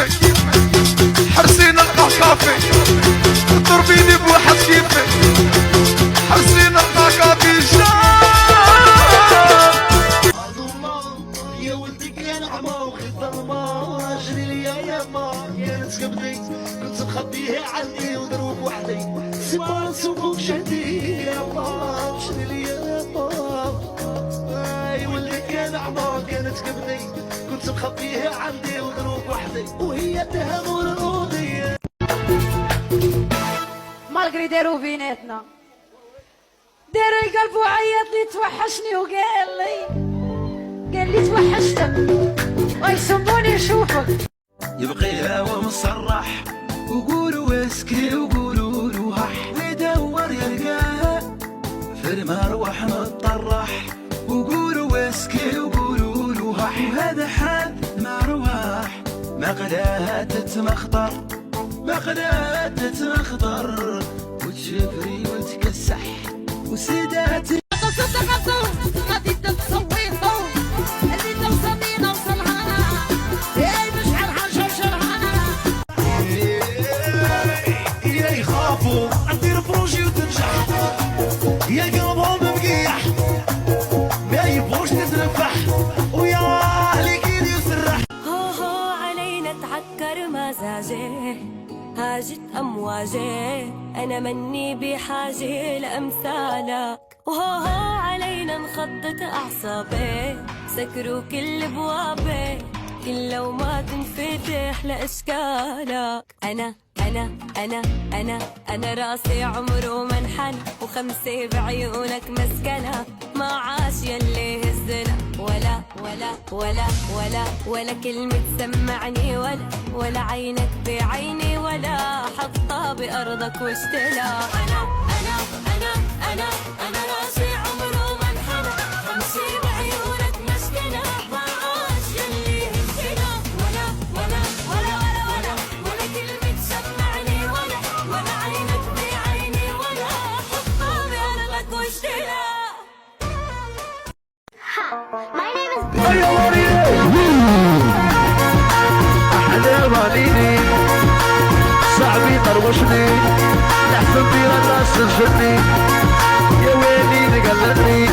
كيفك حرسين القاكافي تربيني بواحد كيفك حرسين القاكافي يا ولدي كان عمى وخي ظلمة جري ليا ياما كانت قبلي كنت مخبيها عني ودروب وحدي سما سوق شهدي ياما جري ليا ياما يا ولدي كان عمى كانت قبلي كنت مخبيها عندي ودروب وحدي وهي تهمون الأوضية مالغري داروا بيناتنا داروا القلب وعيط لي توحشني قال لي توحشتك ويسموني نشوفك يبقي هوا مصرح وقولوا واسكي وقولوا روح ويدور يلقاه في المروح متطرح وقولوا واسكي وقولوا روح وهذا حال مروح ما قداها تتمخطر ما قداها تتمخطر وتشفري وتكسح وسيداتي ندير بروجي وتنجح يا قلبهم مقيح ما يبغوش تتنفح ويا اهلي كيد يسرح هو علينا تعكر مزاجي هاجت امواجي انا مني بحاجه لامثالك وهو علينا نخطط اعصابي سكروا كل ابوابي كل لو ما تنفتح لاشكالك أنا راسي عمره ما انحنى وخمسة بعيونك مسكنة ما عاش يلي هزنا ولا كلمة تسمعني ولا عينك بعيني ولا حطها بأرضك واشتلا أنا راسي عمره ما انحنى خمسة بعيونك مسكنة ما عاش يلي هزنا ولا كلمة تسمعني ولا عينك بعيني ولا حطها بأرضك واشتلا. My name is أحلى ماليني صعب يطروشني لحسن بينا الناس تنشدني يا ويلي نقلني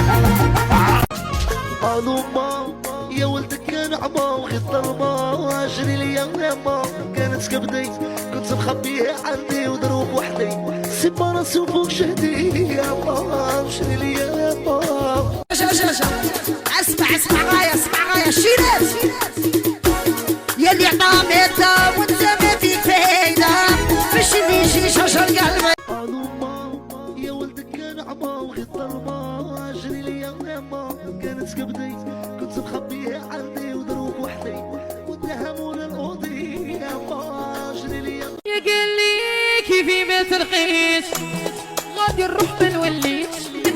ما يا ولدك كان عمى وغي الظلمة اجري ليا ياما كانت قبلي كنت مخبيها عندي ودروب وحدي سما راسي وفوق شهدي ياما اجري ليا ياما اسمع غاية شيرات يلي عطاميتها وانت ما فيك فايدة باش يجي شجر قلبي يا ولدك كان عمى وغي الظلمة اجري ليا ياما كانت قبلي كنت مخبيها عندي ودروب وحدي وتهمون الأوضي ياما اجري ليا يا قال لي كيفي ما ترقيش غادي نروح ما نوليش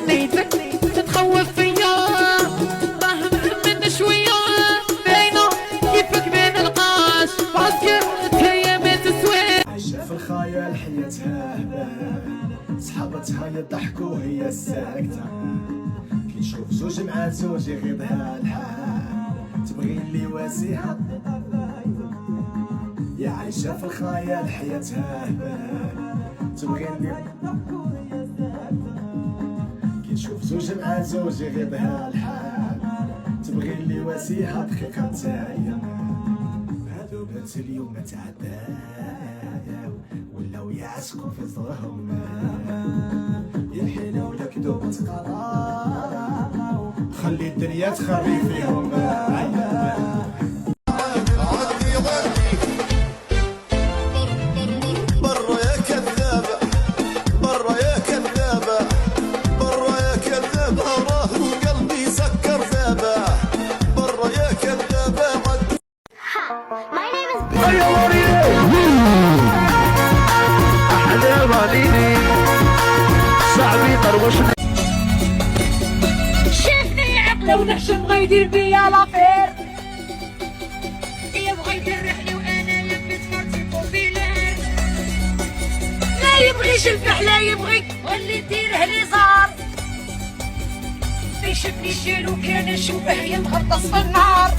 نيتك تتخوف فيا راه مهمن شوية باينة كيفك ما نلقاش بعسكر هي ما تسواش عايشة في الخيال حياتها هبال صحابتها يضحكوا هي الساكتة كي نشوف زوج مع زوج يغيبها الحال تبغي اللي واسيها يا عايشة في الخيال حياتها هبال تبغي اللي كي نشوف زوج مع زوج يغيبها الحال تبغي اللي واسيها دقيقة تاعي هادو بنات اليوم تعداو ولاو يعسكوا في صرهم ينحنوا لك دوب تقراو خلي الدنيا تخري فيهم برا يا كذابة برا يا كذابة برا يا كذابة راه قلبي سكر ذابة برا يا كذابة My name is أحلى ماليني صعب يطروشني شافني عقله ونحشم بغا يدير بيا لافير يبغى يجرحني وانا لبس مرتي بوبيلار لا يبغيش الفح لا يبغيك واللي يديره لي زار يشوفني شيلو كان نشوفه ينغطس في النار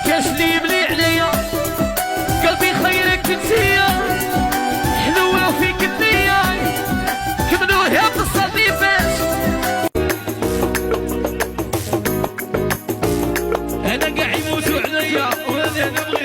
كاش اللي يبلي عليا قلبي خيرك تنسيا حلوة فيك النية كملوه يا بالصليب باش انا قاعد يموتوا عليا وانا نبغي